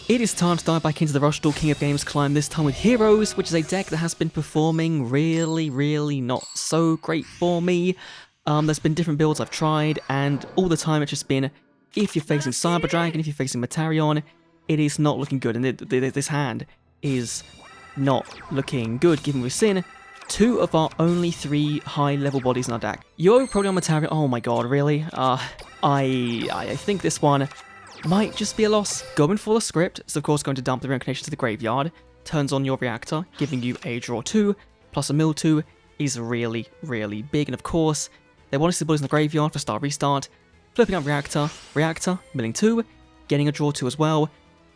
It is time to dive back into the Rush Duel King of Games climb, this time with Heroes, which is a deck that has been performing really not so great for me. There's been different builds I've tried, and all the time it's just been, if you're facing Cyber Dragon, if you're facing Matarion, it is not looking good, and this hand is not looking good, given we've seen 2 of our only 3 high-level bodies in our deck. Yo, probably on Matarion, oh my god, really? I think this one might just be a loss. Going for the script is of course going to dump the reincarnation to the graveyard, turns on your reactor, giving you a draw 2, plus a mill 2 is really big, and of course, they want to see the bodies in the graveyard for start restart, flipping up reactor, milling 2, getting a draw 2 as well.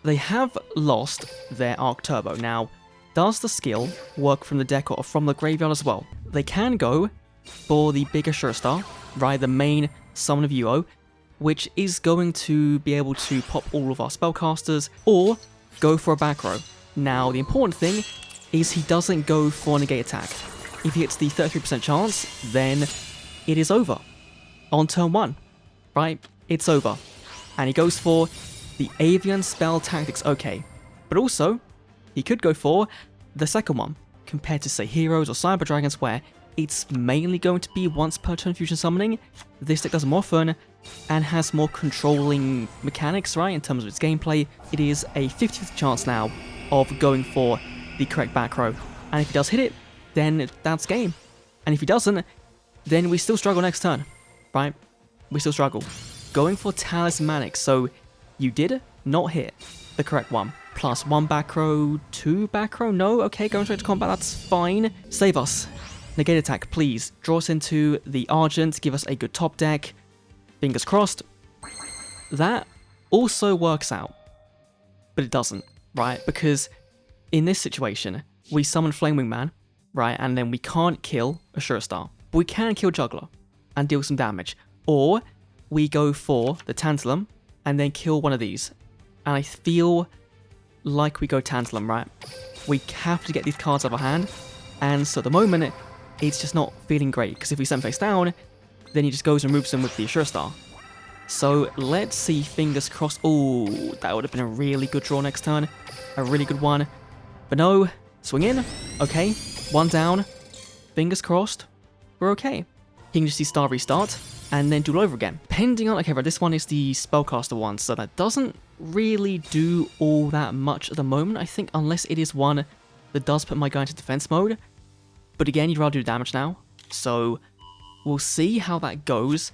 They have lost their Arc Turbo. Now, does the skill work from the deck or from the graveyard as well? They can go for the bigger Sure Star, right, the main summon of UO, which is going to be able to pop all of our spellcasters, or go for a back row. Now, the important thing is he doesn't go for a negate attack. If he hits the 33% chance, then it is over. On turn 1, right? It's over. And he goes for the Avian Spell Tactics, okay. But also, he could go for the second one, compared to, say, Heroes or Cyber Dragons, where it's mainly going to be once per turn fusion summoning. This deck does it more often and has more controlling mechanics, right, in terms of its gameplay. It is a 50-50 chance now of going for the correct back row. And if he does hit it, then that's game. And if he doesn't, then we still struggle next turn, right? We still struggle. Going for Talismanic, so you did not hit the correct one. Plus 1 back row, 2 back row, no? Okay, going straight to combat, that's fine. Save us. Negate attack, please. Draw us into the Argent, give us a good top deck. Fingers crossed. That also works out. But it doesn't, right? Because in this situation, we summon Flame Wingman, right? And then we can't kill a Sure Star. But we can kill Juggler and deal some damage. Or we go for the Tantalum and then kill one of these. And I feel like we go Tantalum, right? We have to get these cards out of our hand. And so at the moment, it's just not feeling great, because if we send face down, then he just goes and removes them with the Sure Star. So let's see, fingers crossed. Oh, that would have been a really good draw next turn. A really good one. But no, swing in. Okay, 1 down. Fingers crossed. We're okay. He can just see star restart and then do it over again. Pending on, okay, right, this one is the Spellcaster one, so that doesn't really do all that much at the moment, I think, unless it is one that does put my guy into defense mode. But again, you'd rather do damage now, so we'll see how that goes.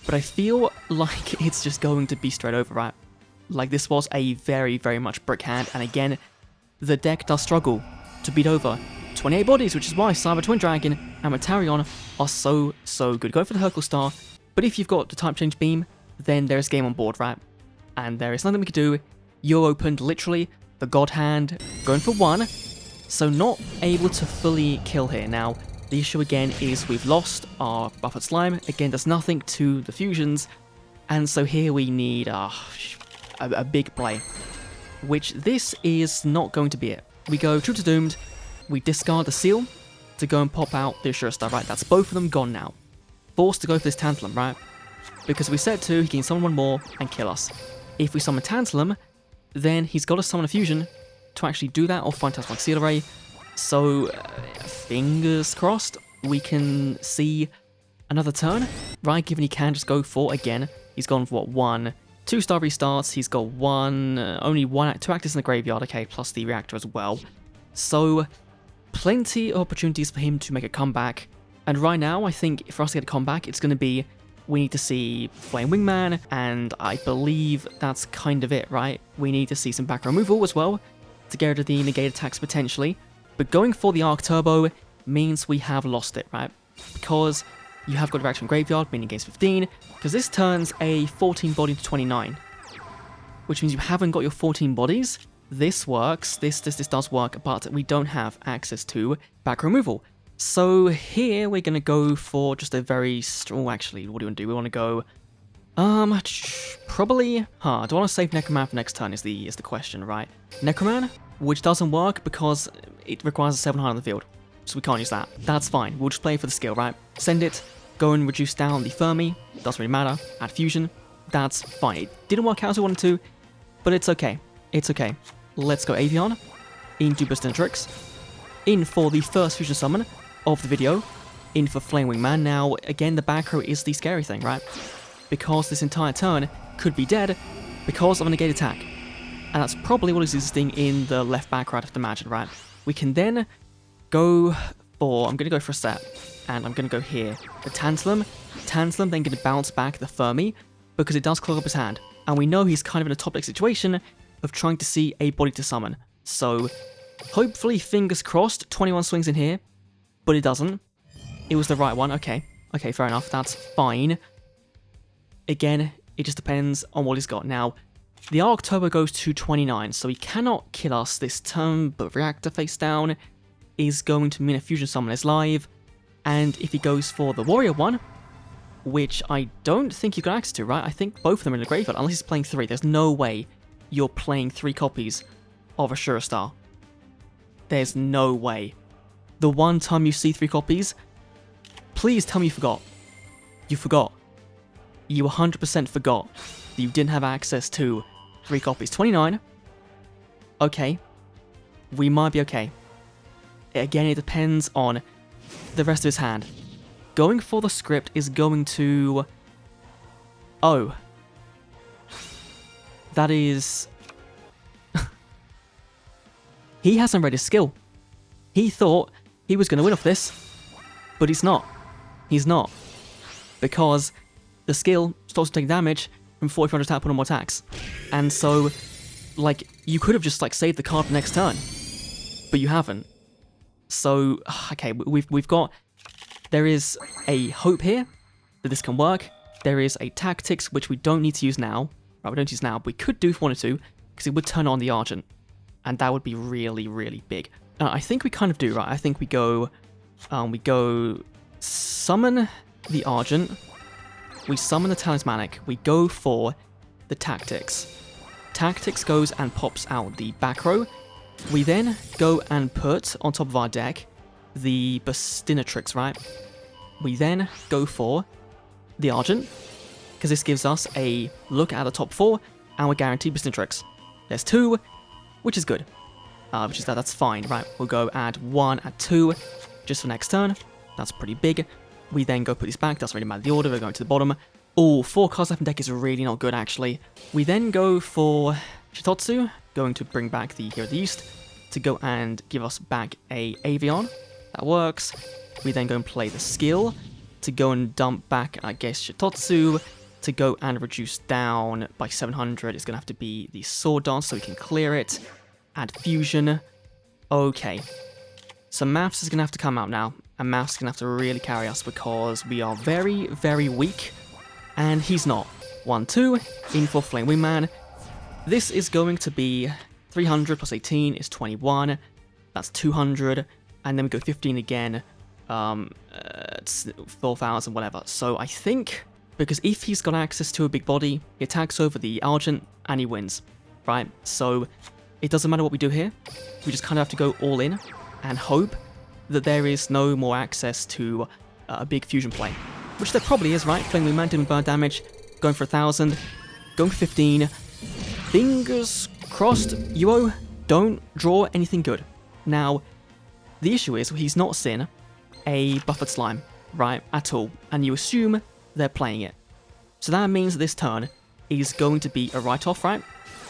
But I feel like it's just going to be straight over, right? Like, this was a very much brick hand, and again, the deck does struggle to beat over 28 bodies, which is why Cyber Twin Dragon and Matarion are so good. Go for the Hercule Star, but if you've got the type change beam, then there's game on board, right? And there is nothing we can do. You're opened, literally, the God Hand, going for 1. So not able to fully kill here. Now, the issue again is we've lost our Buffered Slime. Again, does nothing to the fusions. And so here we need a big play. Which this is not going to be it. We go True to Doomed. We discard the Seal to go and pop out the Sure Star, right? That's both of them gone now. Forced to go for this Tantalum, right? Because we said to, he can summon 1 more and kill us. If we summon Tantalum, then he's got to summon a fusion to actually do that, or find Talismanic Seal Array. So, fingers crossed, we can see another turn, right? Given he can just go for, again, he's gone for what, 1, 2 star restarts, he's got 1, only 2 actors in the graveyard, okay, plus the reactor as well. So, plenty of opportunities for him to make a comeback. And right now, I think for us to get a comeback, it's going to be, we need to see Flame Wingman, and I believe that's kind of it, right? We need to see some back removal as well, to get rid of the negate attacks potentially. But going for the Arc Turbo means we have lost it, right? Because you have got reaction from graveyard, meaning against 15, because this turns a 14 body to 29. Which means you haven't got your 14 bodies. This works, this does work, but we don't have access to back removal. So here we're going to go for just a very strong, actually, what do we want to do? We want to go, probably, do I want to save Necroman for next turn is the question, right? Necroman, which doesn't work because it requires a 7 high on the field, so we can't use that. That's fine, we'll just play for the skill, right? Send it, go and reduce down the Fermi, doesn't really matter, add fusion, that's fine. It didn't work out as we wanted to, but it's okay. It's okay. Let's go Avion into Bastintrix, in for the first fusion summon of the video, in for Flame Wingman. Now, again, the back row is the scary thing, right? Because this entire turn could be dead because of a negate attack. And that's probably what is existing in the left back row, I'd have to imagine, right? We can then go for, I'm going to go for a set, and I'm going to go here. The Tantalum then going to bounce back the Fermi, because it does clog up his hand. And we know he's kind of in a top deck situation of trying to see a body to summon. So, hopefully, fingers crossed, 21 swings in here, but it doesn't. It was the right one, okay. Okay, fair enough, that's fine. Again, it just depends on what he's got. Now, the Arc Turbo goes to 29, so he cannot kill us this turn, but Reactor face down is going to mean a fusion summon is live, and if he goes for the Warrior one, which I don't think you've got access to, right? I think both of them are in the graveyard, unless he's playing 3. There's no way you're playing 3 copies of Ashura Star. There's no way. The one time you see 3 copies, please tell me you forgot. You forgot. You 100% forgot that you didn't have access to 3 copies. 29. Okay. We might be okay. Again, it depends on the rest of his hand. Going for the script is going to... Oh. That is... He hasn't read his skill. He thought he was going to win off this, but he's not. He's not. Because the skill starts to take damage from 4,500 attack, put on more attacks. And so, like, you could have just, like, saved the card for next turn, but you haven't. So, okay, we've got... There is a hope here that this can work. There is a tactics, which we don't need to use now. Right, we don't use now, but we could do if we wanted to, because it would turn on the Argent. And that would be really, really big. I think we kind of do, right? I think we go summon the Argent, we summon the Talismanic, we go for the Tactics. Tactics goes and pops out the back row. We then go and put on top of our deck the Bastinatrix, right? We then go for the Argent, because this gives us a look at the top 4, and we're guaranteed Bastinatrix. There's 2, which is good. Which is that's fine, right? We'll go add 1 at 2, just for next turn. That's pretty big. We then go put these back, doesn't really matter the order, we're going to the bottom. Oh, 4 cards left in deck is really not good, actually. We then go for Shitotsu, going to bring back the Hero of the East, to go and give us back a Avion. That works. We then go and play the skill, to go and dump back, I guess, Shitotsu, to go and reduce down by 700. It's going to have to be the Sword Dance, so we can clear it. Add Fusion. Okay. So Maths is going to have to come out now, and Maths is going to have to really carry us because we are very, very weak, and he's not. 1-2, in for Flame Wingman. This is going to be 300 plus 18 is 21, that's 200, and then we go 15 again, 4,000, whatever. So I think, because if he's got access to a big body, he attacks over the Argent, and he wins, right? So it doesn't matter what we do here, we just kind of have to go all in, and hope that there is no more access to a big fusion play. Which there probably is, right? Flame Wingman doing burn damage, going for 1,000, going for 15. Fingers crossed, Yuo, don't draw anything good. Now, the issue is he's not seen a buffered slime, right, at all, and you assume they're playing it. So that means that this turn is going to be a write-off, right?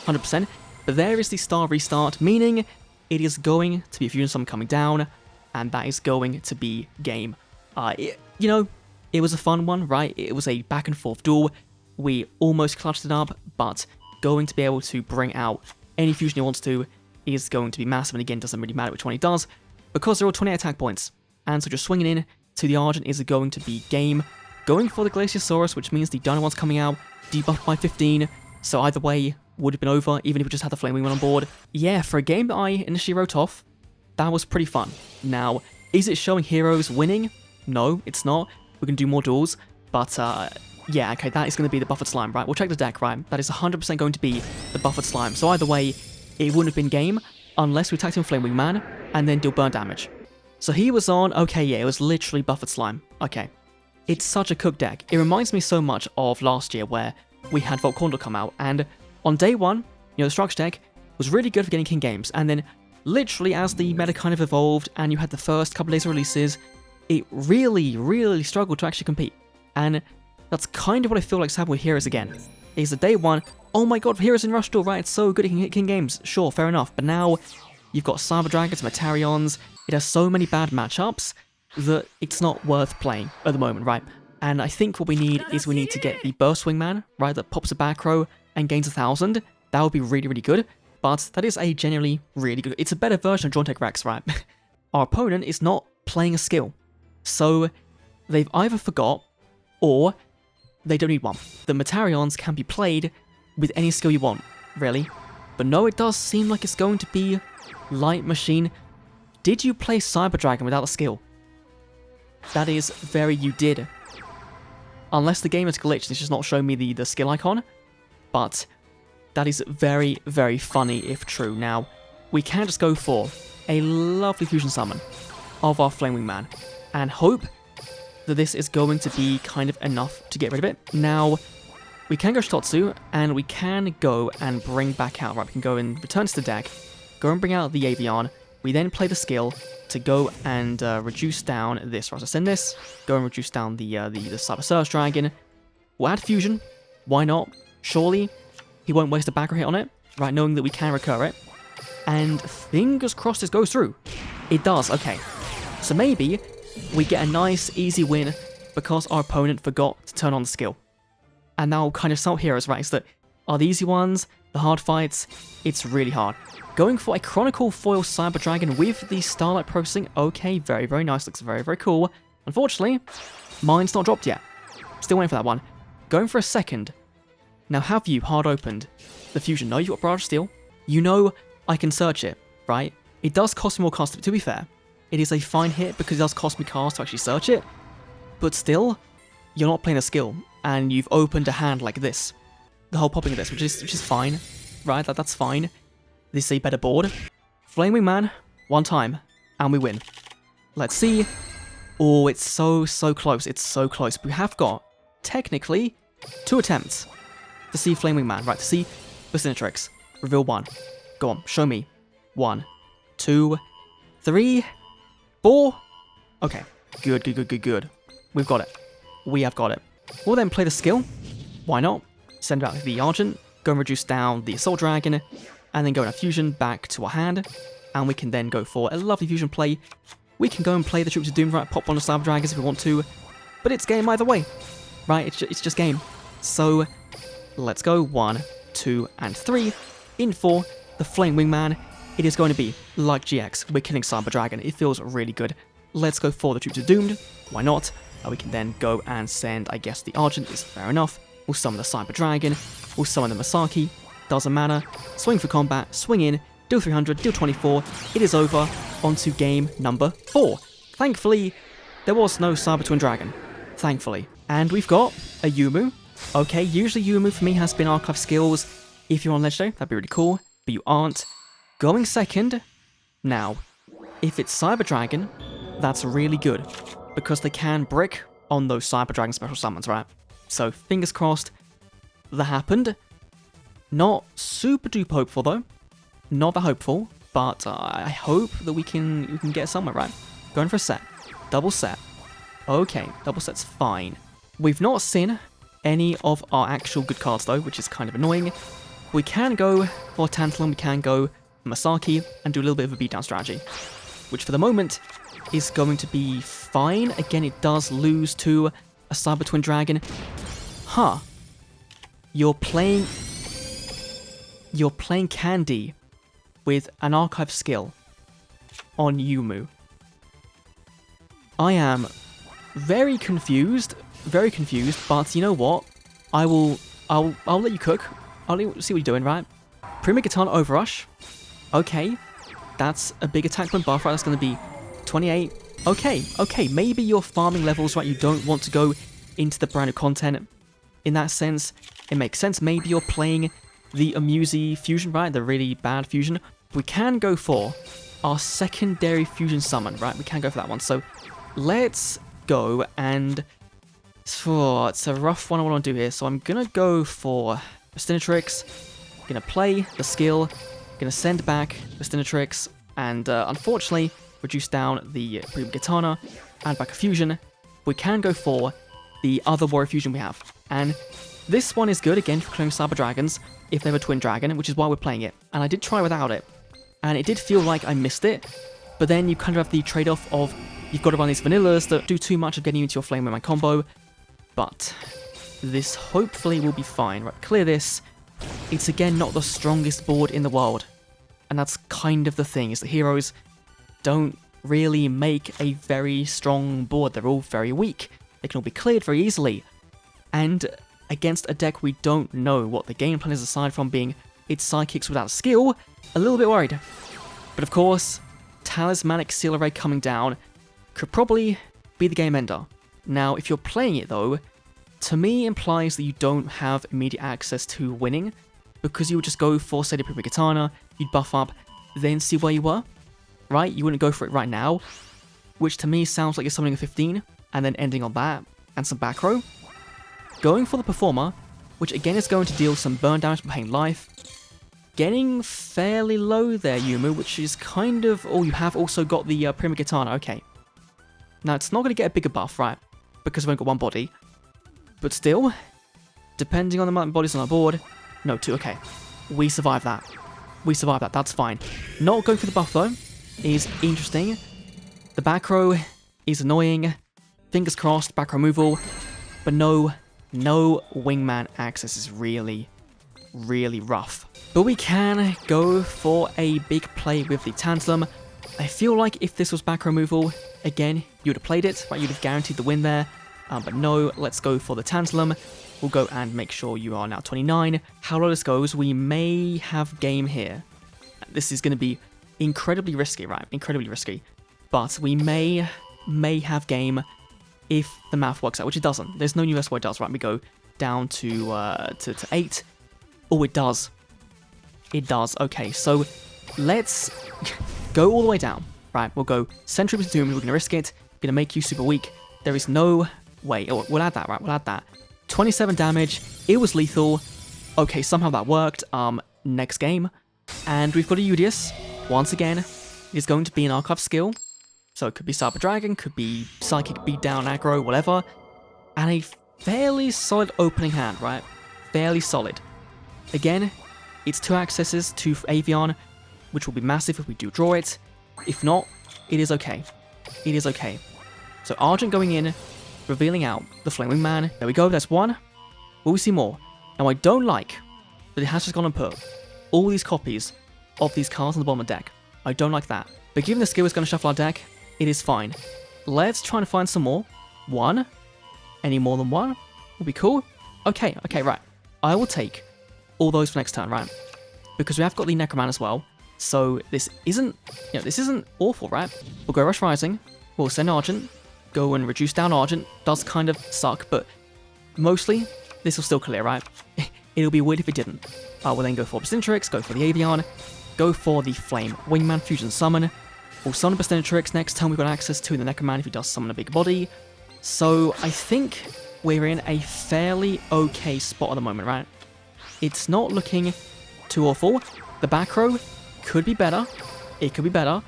100%. But there is the star restart, meaning it is going to be a fusion summon coming down, and that is going to be game. You know, it was a fun one, right? It was a back and forth duel. We almost clutched it up, but going to be able to bring out any fusion he wants to is going to be massive, and again, doesn't really matter which one he does, because they're all 28 attack points. And so just swinging in to the Argent is going to be game. Going for the Glaciosaurus, which means the Dino one's coming out, debuffed by 15, so either way would have been over, even if we just had the Flame Wingman on board. Yeah, for a game that I initially wrote off, that was pretty fun. Now, is it showing heroes winning? No, it's not. We can do more duels, but yeah, okay, that is going to be the buffered slime, right? We'll check the deck, right? That is 100% going to be the buffered slime. So either way, it wouldn't have been game unless we attacked him Flame Wingman and then deal burn damage. So he was on, okay, yeah, it was literally buffered slime. Okay. It's such a cooked deck. It reminds me so much of last year where we had Volcondor come out, and on day 1, you know, the structure deck, was really good for getting king games, and then literally as the meta kind of evolved and you had the first couple of days of releases, it really struggled to actually compete. And that's kind of what I feel like happened with Heroes again. Is that day one, oh my god, Heroes in Rush Duel, right, it's so good it can hit king games, sure, fair enough, but now you've got Cyber Dragons, Metarions, it has so many bad matchups that it's not worth playing at the moment, right? And I think what we need is we need to get the Burst Wingman, right, that pops a back row and gains 1,000. That would be really good, but that is a genuinely really good... It's a better version of Jauntech Rex, right? Our opponent is not playing a skill, so they've either forgot or they don't need one. The Metarions can be played with any skill you want, really. But no, it does seem like it's going to be Light Machine. Did you play Cyber Dragon without a skill? That is very you did. Unless the game is glitched, it's just not showing me the skill icon. But that is very funny if true. Now, we can just go for a lovely fusion summon of our Flame Wingman and hope that this is going to be kind of enough to get rid of it. Now, we can go Shotsu, and we can go and bring back out, right, we can go and return to the deck, go and bring out the Avion, we then play the skill to go and reduce down this, right, so send this, go and reduce down the Cyber Surge Dragon, we'll add Fusion, why not, surely he won't waste a backer hit on it, right, knowing that we can recur it, and fingers crossed this goes through. It does, okay, so maybe we get a nice, easy win because our opponent forgot to turn on the skill. And now kind of some heroes, right, is that are the easy ones, the hard fights, it's really hard. Going for a Chronicle Foil Cyber Dragon with the Starlight Processing, okay, very nice, looks very cool. Unfortunately, mine's not dropped yet. Still waiting for that one. Going for a second. Now have you hard opened the Fusion? No, you've got Barrage Steel. You know I can search it, right? It does cost me more cost, to be fair. It is a fine hit because it does cost me cast to actually search it, but still, you're not playing a skill, and you've opened a hand like this. The whole popping of this, which is fine, right? That's fine. This is a better board. Flame Wingman, one time, and we win. Let's see. Oh, it's so close. It's so close. We have got, technically, 2 attempts to see Flame Wingman, right? To see the Sinitrix. Reveal 1. Go on, show me. 1, 2, 3, 4. Okay, good. We've got it. We have got it. We'll then play the skill. Why not? Send back the Argent, go and reduce down the Assault Dragon, and then go in a Fusion back to our hand, and we can then go for a lovely Fusion play. We can go and play the Troops of Doom, right, pop on the Cyber Dragons if we want to, but it's game either way, right? It's just game. So, let's go 1, 2, and 3. In for the Flame Wingman. It is going to be like GX. We're killing Cyber Dragon. It feels really good. Let's go for the Troops of Doomed. Why not? We can then go and send, I guess, the Argent is fair enough. We'll summon the Cyber Dragon. We'll summon the Masaki. Doesn't matter. Swing for combat. Swing in. Deal 300. Deal 24. It is over. On to game number 4. Thankfully, there was no Cyber Twin Dragon. Thankfully. And we've got a Yumu. Okay, usually Yumu for me has been archive skills. If you're on Legendary, that'd be really cool. But you aren't. Going second. Now, if it's Cyber Dragon, that's really good. Because they can brick on those Cyber Dragon special summons, right? So, fingers crossed, that happened. Not super duper hopeful, though. Not that hopeful, but I hope that we can get somewhere, right? Going for a set. Double set. Okay, double set's fine. We've not seen any of our actual good cards, though, which is kind of annoying. We can go for Tantalum, we can go Masaki, and do a little bit of a beatdown strategy. Which, for the moment, is going to be fine. Again, it does lose to a Cyber Twin Dragon. Huh. You're playing Candy with an archive skill on Yumu. I am very confused, but you know what? I'll let you cook. I'll see what you're doing, right? Prima Katana Overrush. Okay. That's a big attack point buff, right? That's going to be 28. Okay, maybe your farming levels, right, you don't want to go into the brand new content. In that sense, it makes sense. Maybe you're playing the Amusey Fusion, right, the really bad Fusion. We can go for our secondary Fusion summon, right? We can go for that one. So, let's go and... Oh, it's a rough one I want to do here. So I'm going to go for Stinatrix. Going to play the skill. Gonna send back the Stinatrix, and unfortunately, reduce down the Prima Katana, add back a fusion. We can go for the other warrior fusion we have. And this one is good, again, for clearing Cyber Dragons, if they have a Twin Dragon, which is why we're playing it. And I did try without it, and it did feel like I missed it, but then you kind of have the trade-off of you've got to run these vanillas that do too much of getting you into your Flame Wingman combo, but this hopefully will be fine. Right, clear this. It's again not the strongest board in the world, and that's kind of the thing, is that heroes don't really make a very strong board. They're all very weak. They can all be cleared very easily, and against a deck we don't know what the game plan is aside from being it's psychics without skill, a little bit worried. But of course, Talismanic Seal Array coming down could probably be the game ender. Now, if you're playing it though, to me implies that you don't have immediate access to winning, because you would just go for, say, the Prima Katana, you'd buff up, then see where you were, right? You wouldn't go for it right now, which to me sounds like you're summoning a 15, and then ending on that, and some back row. Going for the Performer, which again is going to deal some burn damage from Pain Life. Getting fairly low there, Yumu, which is kind of... Oh, you have also got the Prima Katana, okay. Now, it's not going to get a bigger buff, right? Because we've only got one body. But still, depending on the amount of bodies on our board... No, two, okay. We survive that. We survive that, that's fine. Not going for the buff, though, is interesting. The back row is annoying. Fingers crossed, back row removal. But no wingman access is really rough. But we can go for a big play with the Tantalum. I feel like if this was back removal, again, you would have played it, right? You'd have guaranteed the win there. But no, let's go for the Tantalum. We'll go and make sure you are now 29. How low this goes, we may have game here. This is going to be incredibly risky, right? Incredibly risky. But we may have game if the math works out, which it doesn't. There's no universe where it does, right? We go down to 8. Oh, it does. It does. Okay, so let's go all the way down. Right, we'll go Sentry with Doom. We're going to risk it. We're going to make you super weak. There is no way. Oh, we'll add that, right? We'll add that. 27 damage. It was lethal. Okay, somehow that worked. Next game. And we've got a Udius. Once again, it is going to be an Archive skill. So it could be Cyber Dragon, could be Psychic Beatdown, Aggro, whatever. And a fairly solid opening hand, right? Fairly solid. Again, it's 2 accesses to Avion, which will be massive if we do draw it. If not, it is okay. It is okay. So Argent going in, revealing out the Flaming Man. There we go, that's 1. Will we see more? Now I don't like that it has just gone and put all these copies of these cards on the bottom of the deck. I don't like that. But given the skill is going to shuffle our deck, it is fine. Let's try and find some more. 1. Any more than 1 will be cool. Okay, right. I will take all those for next turn, right? Because we have got the Necroman as well. So this isn't, this isn't awful, right? We'll go Rush Rising. We'll send Argent. Go and reduce down Argent. Does kind of suck, but mostly this will still clear, right? It'll be weird if it didn't. We'll then go for Obstintrix, go for the Avion, go for the Flame Wingman Fusion Summon. We'll summon Obstintrix. Next turn we've got access to the Necroman if he does summon a big body. So I think we're in a fairly okay spot at the moment, right? It's not looking too awful. The back row could be better. It could be better.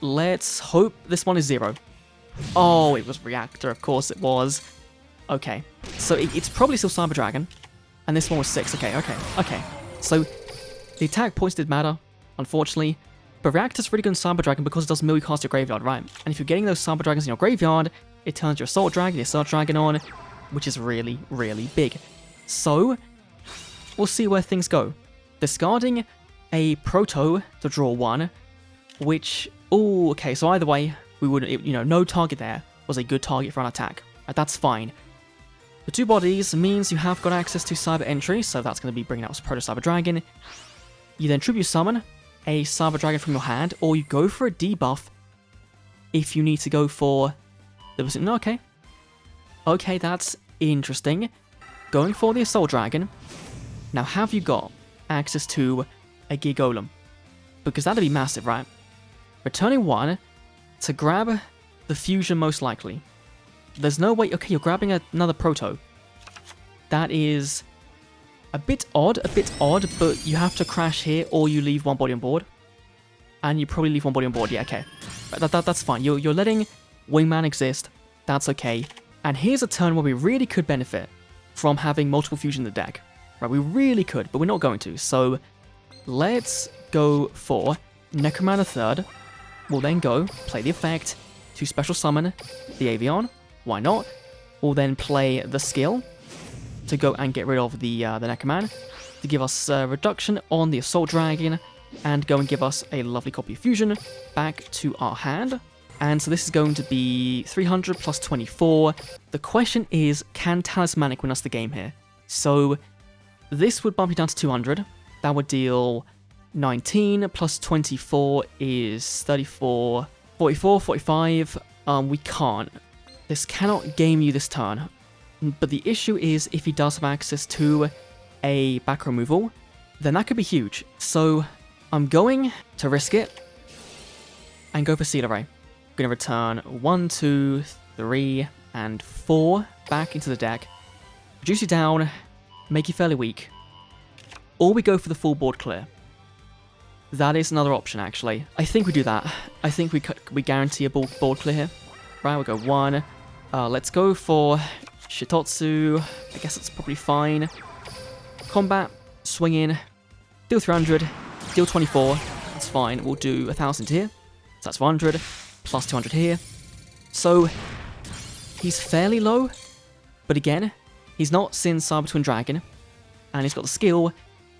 Let's hope this one is 0. Oh, it was Reactor, of course it was. Okay, so it's probably still Cyber Dragon. And this one was 6. Okay. So the attack points did matter, unfortunately. But Reactor's really good in Cyber Dragon because it does mill cast your graveyard, right? And if you're getting those Cyber Dragons in your graveyard, it turns your Assault Dragon, your Assault Dragon on, which is really big. So, we'll see where things go. Discarding a Proto to draw 1, which... Oh, okay, so either way, we wouldn't... no target there was a good target for an attack. That's fine. The 2 bodies means you have got access to Cyber Entry, so that's going to be bringing out Proto Cyber Dragon. You then Tribute Summon a Cyber Dragon from your hand, or you go for a debuff if you need to go for... No, okay. Okay, that's interesting. Going for the Assault Dragon. Now, have you got access to a Gear Golem? Because that'd be massive, right? Returning 1 to grab the Fusion most likely. There's no way... Okay, you're grabbing another Proto. That is A bit odd, but you have to crash here or you leave one body on board. And you probably leave one body on board, yeah, okay. That's fine, you're letting Wingman exist, that's okay. And here's a turn where we really could benefit from having multiple fusion in the deck. Right, we really could, but we're not going to. So let's go for Necromancer third. We'll then go play the effect to special summon the Avian. Why not? We'll then play the skill to go and get rid of the Necroman to give us a reduction on the Assault Dragon and go and give us a lovely copy of Fusion back to our hand. And so this is going to be 300 plus 24. The question is, can Talismanic win us the game here? So this would bump you down to 200. That would deal 19 plus 24 is 34, 44, 45. We can't. This cannot game you this turn. But the issue is, if he does have access to a back removal, then that could be huge. So I'm going to risk it and go for Seal Array. I'm going to return 1, 2, 3, and 4 back into the deck. Reduce you down, make you fairly weak. Or we go for the full board clear. That is another option, actually. I think we do that. I think we guarantee a board clear here. Right, we'll go 1. Let's go for Shitotsu. I guess that's probably fine. Combat, swing in, deal 300, deal 24. That's fine. We'll do 1,000 here. So that's 100, plus 200 here. So he's fairly low, but again, he's not Sin Cyber Twin Dragon, and he's got the skill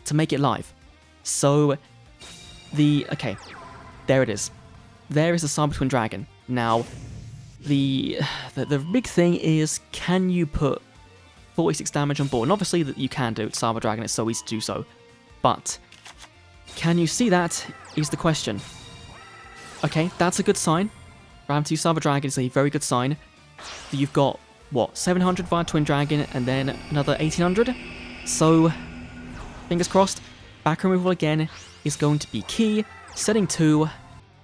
to make it live. So okay, there it is. There is the Cyber Twin Dragon. Now, the big thing is, can you put 46 damage on board? And obviously that you can do it, Cyber Dragon, it's so easy to do so. But can you see that is the question. Okay, that's a good sign. Ram 2 Cyber Dragon is a very good sign. You've got, what, 700 via Twin Dragon and then another 1800? So, fingers crossed. Back removal again is going to be key. Setting 2,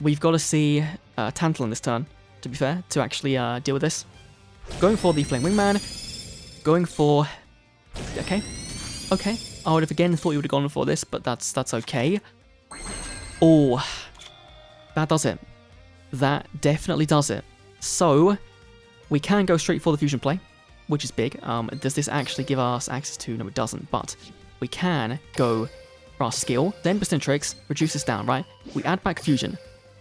we've got to see Tantal in this turn, to be fair, to actually deal with this. Going for the Flame Wingman. Going for... Okay. I would have again thought you would have gone for this, but that's okay. Oh, that does it. That definitely does it. So, we can go straight for the fusion play, which is big. Does this actually give us access to... No, it doesn't, but we can go for our skill, then Tricks, reduce this down, right? We add back fusion.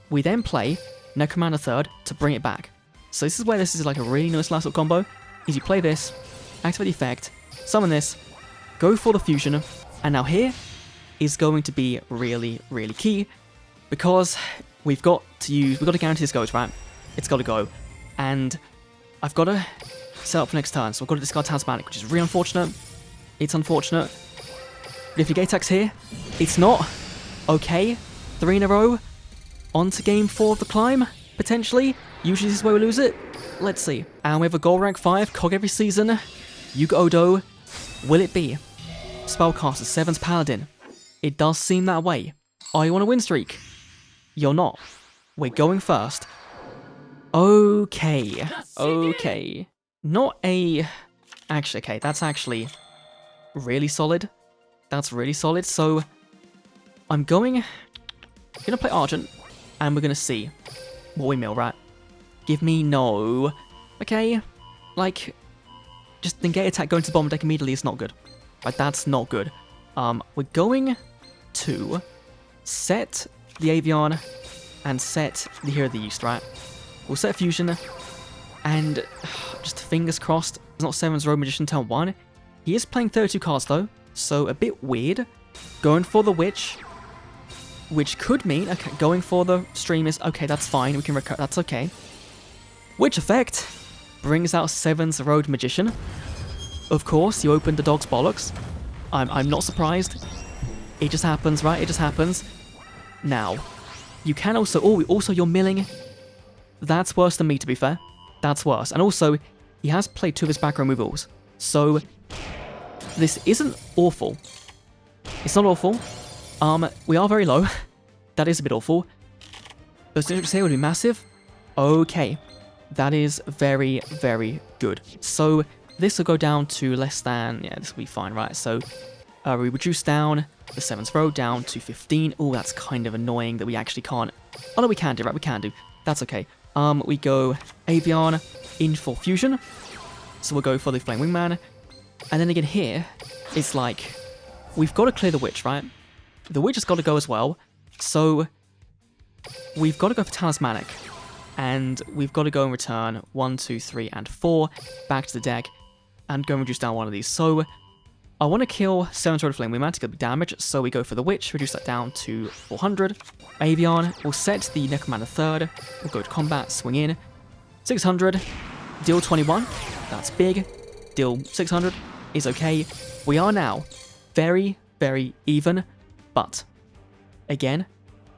We then play Necromancer third to bring it back. So this is where this is like a really nice last little combo, is you play this, activate the effect, summon this, go for the fusion, and now here is going to be really, really key, because we've got to guarantee this goes, right? It's got to go. And I've got to set up for next turn, so I've got to discard Talismanic, which is really unfortunate. It's unfortunate. But if your gate attack's here, it's not. Okay, 3 in a row. On to game 4 of the climb, potentially. Usually this is where we lose it. Let's see. And we have a gold rank 5, cog every season. Yuga Odo. Will it be? Spellcaster, 7's Paladin. It does seem that way. Are you on a win streak? You're not. We're going first. Okay. Not a... Actually, okay, that's actually really solid. That's really solid. So, I'm gonna play Argent, and we're gonna see what we mill, right? Give me no. Okay, like, just negate attack going to the bottom deck immediately is not good. Right, that's not good. We're going to set the Avian and set the Hero of the East, right? We'll set Fusion, and just fingers crossed, it's not 7's Road Magician turn 1. He is playing 32 cards though, so a bit weird. Going for the Witch, which could mean, okay, going for the Stream is, okay, that's fine, we can recur, that's okay. Witch effect brings out 7's Road Magician. Of course, you opened the dog's bollocks. I'm not surprised. It just happens, right? It just happens. Now, you can also... Oh, also you're milling. That's worse than me, to be fair. That's worse. And also, he has played 2 of his back removals. So, this isn't awful. It's not awful. We are very low. That is a bit awful. Those digits here would be massive. Okay. That is very, very good. So, this will go down to less than... Yeah, this will be fine, right? So, We reduce down the 7th row down to 15. Oh, that's kind of annoying that we actually can't. Oh no, we can do, right? We can do. That's okay. We go Avian in for fusion. So we'll go for the Flame Wingman. And then again here, it's like, we've got to clear the Witch, right? The Witch has got to go as well. So we've got to go for Talismanic. And we've got to go and return 1, 2, 3, and 4 back to the deck. And go and reduce down one of these. So I want to kill 7th row Flame Wingman to get the damage. So we go for the Witch, reduce that down to 400. Avian, we'll set the Necromancer 3rd. We'll go to combat, swing in. 600, deal 21. That's big. Deal 600 is okay. We are now very, very even. But, again,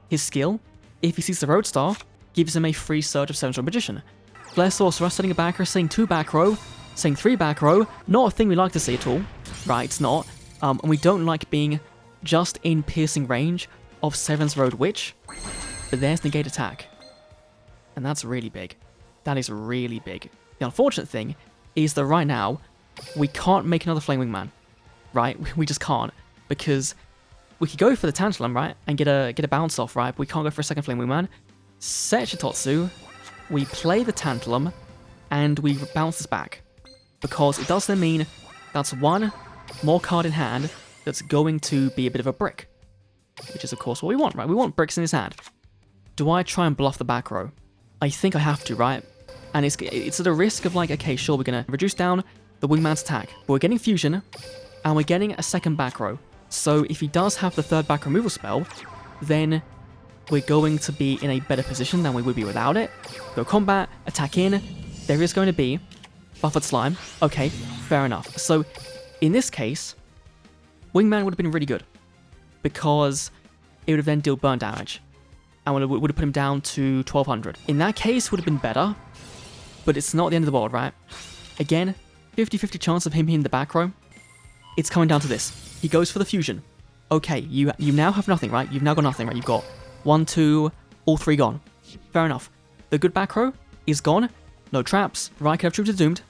his skill, if he sees the Roadstar, gives him a free surge of 7th row Magician. Flare Sorcerer, setting a back row, saying 2 back row, saying 3 back row. Not a thing we like to see at all. Right, it's not. And we don't like being just in piercing range of 7th row Witch. But there's negate attack. And that's really big. That is really big. The unfortunate thing is that right now, we can't make another Flame Wingman. Right? We just can't. Because we could go for the Tantalum, right? And get a bounce off, right? But we can't go for a second Flame Wingman. Set Shitotsu. We play the Tantalum. And we bounce this back. Because it does then mean that's one more card in hand that's going to be a bit of a brick. Which is, of course, what we want, right? We want bricks in his hand. Do I try and bluff the back row? I think I have to, right? And it's at a risk of like, okay, sure, we're going to reduce down the Wingman's attack. But we're getting fusion, and we're getting a second back row. So if he does have the 3rd back removal spell, then we're going to be in a better position than we would be without it. Go combat, attack in. There is going to be Buffered Slime. Okay, fair enough. So in this case, Wingman would have been really good. Because it would have then dealt burn damage. And would have put him down to 1200. In that case, would have been better. But it's not the end of the world, right? Again, 50-50 chance of him hitting the back row. It's coming down to this. He goes for the fusion. Okay, you now have nothing, right? You've now got nothing, right? You've got 1, 2, all 3 gone. Fair enough. The good back row is gone. No traps. Raikou Troops are doomed.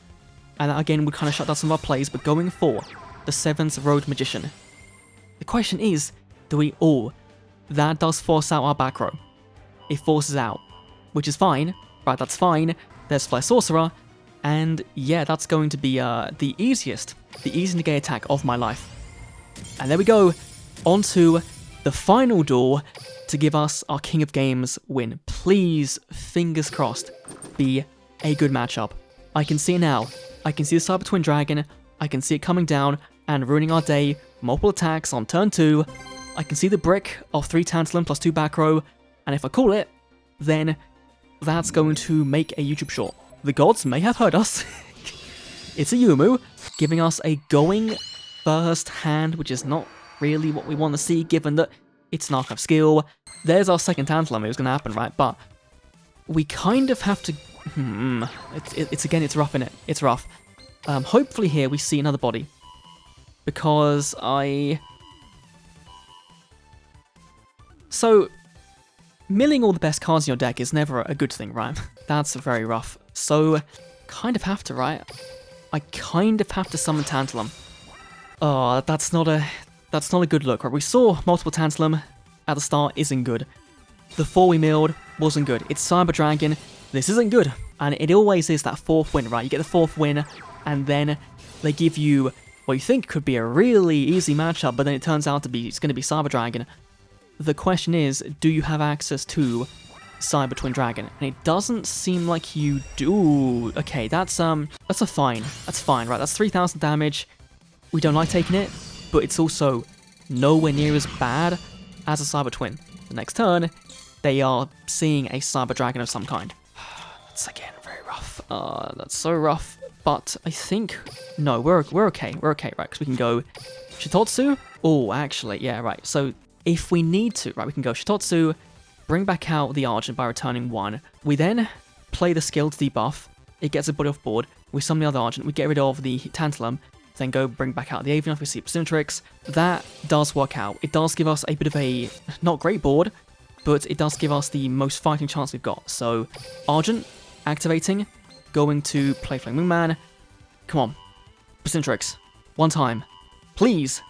And that again would kind of shut down some of our plays. But going for the 7th row Magician. The question is, do we all? That does force out our back row. It forces out, which is fine. Right, that's fine. There's Flare Sorcerer, and yeah, that's going to be the easiest negate attack of my life. And there we go, onto the final duel to give us our King of Games win. Please, fingers crossed, be a good matchup. I can see it now. I can see the Cyber Twin Dragon. I can see it coming down and ruining our day. Multiple attacks on turn 2. I can see the brick of 3 Tantalum plus 2 back row. And if I call it, then that's going to make a YouTube short. The gods may have heard us. It's a Yumu, giving us a going first hand, which is not really what we want to see, given that it's an archive skill. There's our second Tantalum, it was going to happen, right? But we kind of have to... It's rough, innit? It's rough. Hopefully here we see another body. Because So, milling all the best cards in your deck is never a good thing, right? That's very rough. So, kind of have to, right? I kind of have to summon Tantalum. Oh, that's not a good look, right? We saw multiple Tantalum at the start isn't good. The 4 we milled wasn't good. It's Cyber Dragon. This isn't good. And it always is that 4th win, right? You get the 4th win, and then they give you what you think could be a really easy matchup, but then it turns out to be it's going to be Cyber Dragon. The question is, do you have access to Cyber Twin Dragon? And it doesn't seem like you do. Okay, that's a fine. That's fine, right? That's 3,000 damage. We don't like taking it, but it's also nowhere near as bad as a Cyber Twin. The next turn, they are seeing a Cyber Dragon of some kind. That's again very rough. That's so rough. But I think no, we're okay. We're okay, right? Because we can go Shitotsu. Oh, actually, yeah, right. So if we need to, right, we can go Shitotsu, bring back out the Argent by returning 1. We then play the skill to debuff. It gets a body off board. We summon the other Argent. We get rid of the Tantalum. Then go bring back out the Avian if we see Psimetrix. That does work out. It does give us a bit of a not great board, but it does give us the most fighting chance we've got. So Argent activating, going to play Flame Wingman. Come on, Psimetrix, one time, please.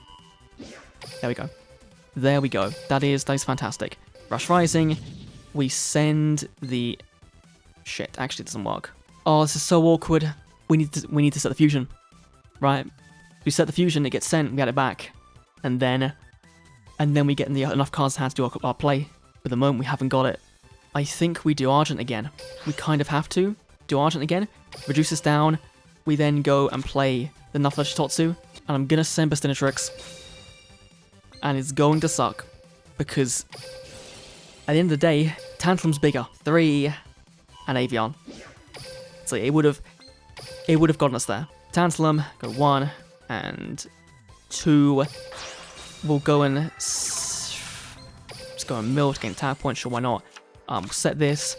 There we go. There we go. That is fantastic. Rush Rising. We send the... Shit, actually it doesn't work. Oh, this is so awkward. We need to set the fusion. Right? We set the fusion, it gets sent, we get it back. And then we get enough cards to hand to do our play. But at the moment we haven't got it. I think we do Argent again. We kind of have to do Argent again. Reduce this down. We then go and play the Nuffler Shitotsu. And I'm gonna send Bestinatrix. And it's going to suck. Because at the end of the day, Tantalum's bigger. 3 and Avion. So it would have gotten us there. Tantalum, go 1 and 2. We'll go and just go and mill to gain tap point. Sure, why not? Set this.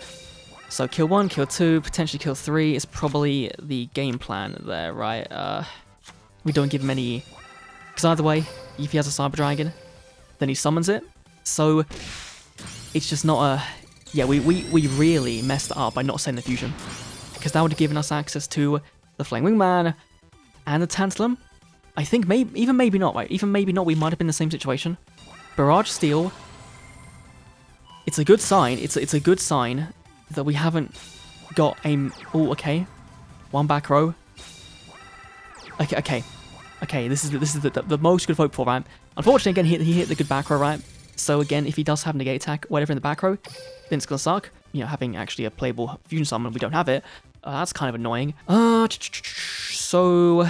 So kill 1, kill 2, potentially kill 3 is probably the game plan there, right? We don't give him any... Because either way, if he has a Cyber Dragon, then he summons it. So it's just not a... Yeah, we really messed it up by not sending the fusion. Because that would have given us access to the Flame Wingman and the Tantalum. I think maybe not, right? Even maybe not, we might have been in the same situation. Barrage Steel. It's a good sign. It's a good sign that we haven't got a... Oh, okay. 1 back row. Okay, this is the most good hope for, right? Unfortunately, again, he hit the good back row, right? So again, if he does have negate attack, whatever in the back row, then it's gonna suck. You know, having actually a playable fusion summon, we don't have it. That's kind of annoying. So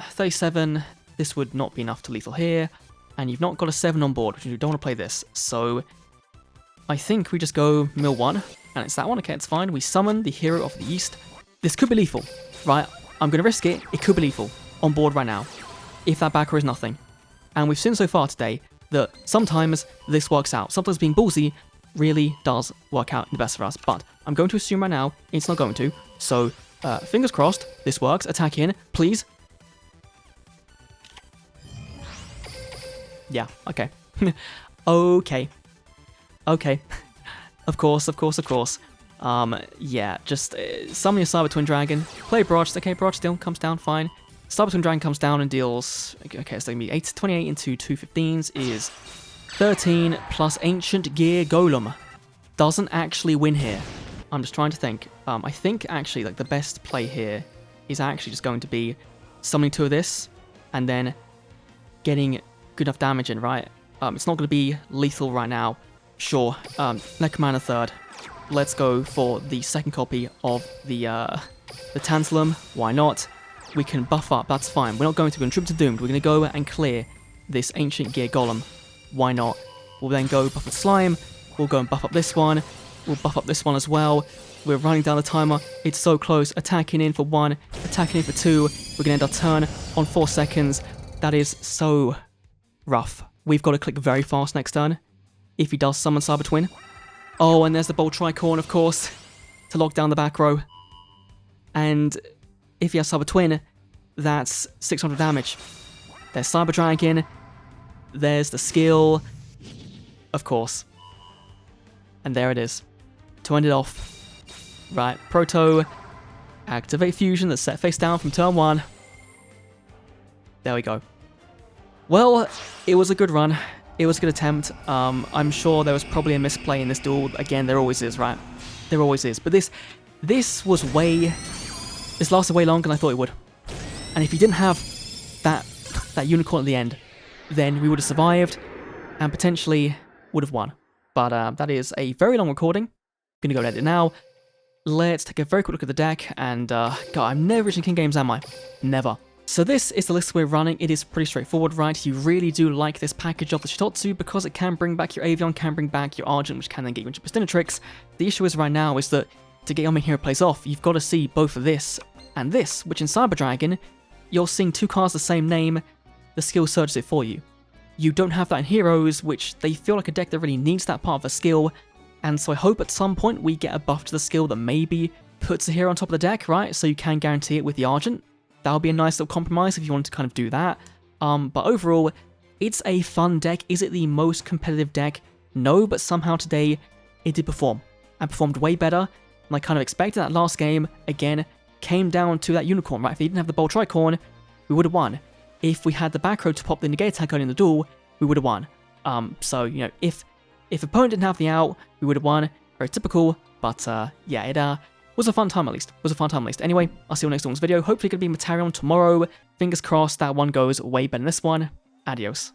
37. This would not be enough to lethal here, and you've not got a 7 on board, which you don't want to play this. So I think we just go mill 1, and it's that one. Okay, it's fine. We summon the Hero of the East. This could be lethal, right? I'm gonna risk it. It could be lethal on board right now, if that back row is nothing. And we've seen so far today that sometimes this works out. Sometimes being ballsy really does work out in the best for us. But I'm going to assume right now it's not going to. So fingers crossed this works. Attack in, please. Yeah, okay. Okay. Of course. Yeah, just summon your Cyber Twin Dragon. Play Barrage. Okay, Barrage still comes down, fine. Cyber Twin Dragon comes down and deals... Okay, so going to be 28 into 2 15s is 13 plus Ancient Gear Golem. Doesn't actually win here. I'm just trying to think. I think actually like the best play here is actually just going to be summoning 2 of this and then getting good enough damage in, right? It's not going to be lethal right now. Sure. Necromana 3rd. Let's go for the second copy of the Tantalum. Why not? We can buff up, that's fine. We're not going to go Tribute to Doomed. We're going to go and clear this Ancient Gear Golem. Why not? We'll then go buff with Slime. We'll go and buff up this one. We'll buff up this one as well. We're running down the timer. It's so close. Attacking in for 1. Attacking in for 2. We're going to end our turn on 4 seconds. That is so rough. We've got to click very fast next turn. If he does summon Cyber Twin. Oh, and there's the Bolt Tricorn, of course, to lock down the back row. And if he has Cyber Twin, that's 600 damage. There's Cyber Dragon. There's the skill. Of course. And there it is. To end it off. Right, Proto. Activate Fusion that's set face down from turn 1. There we go. Well, it was a good run. It was a good attempt. I'm sure there was probably a misplay in this duel. Again, there always is, right? There always is. But this was way... This lasted way longer than I thought it would. And if he didn't have that unicorn at the end, then we would have survived and potentially would have won. But that is a very long recording. I'm going to go and edit it now. Let's take a very quick look at the deck. And, God, I'm never reaching King Games, am I? Never. So this is the list we're running. It is pretty straightforward, right? You really do like this package of the Shitotsu because it can bring back your Avion, can bring back your Argent, which can then get you into Bestinatrix. The issue is right now is that to get your main hero plays off, you've got to see both of this and this, which in Cyber Dragon, you're seeing 2 cards the same name, the skill searches it for you. You don't have that in Heroes, which they feel like a deck that really needs that part of a skill, and so I hope at some point we get a buff to the skill that maybe puts a hero on top of the deck, right? So you can guarantee it with the Argent. That would be a nice little compromise if you wanted to kind of do that. But overall, it's a fun deck. Is it the most competitive deck? No, but somehow today it did perform, and performed way better than I kind of expected. That last game, again, came down to that unicorn, right? If he didn't have the Bolt Tricorn, we would have won. If we had the back row to pop the negate attack on in the duel, we would have won. So, you know, if opponent didn't have the out, we would have won. Very typical, but yeah, it was a fun time at least. Anyway, I'll see you next video. Hopefully, gonna be Matarion tomorrow. Fingers crossed that one goes way better than this one. Adios.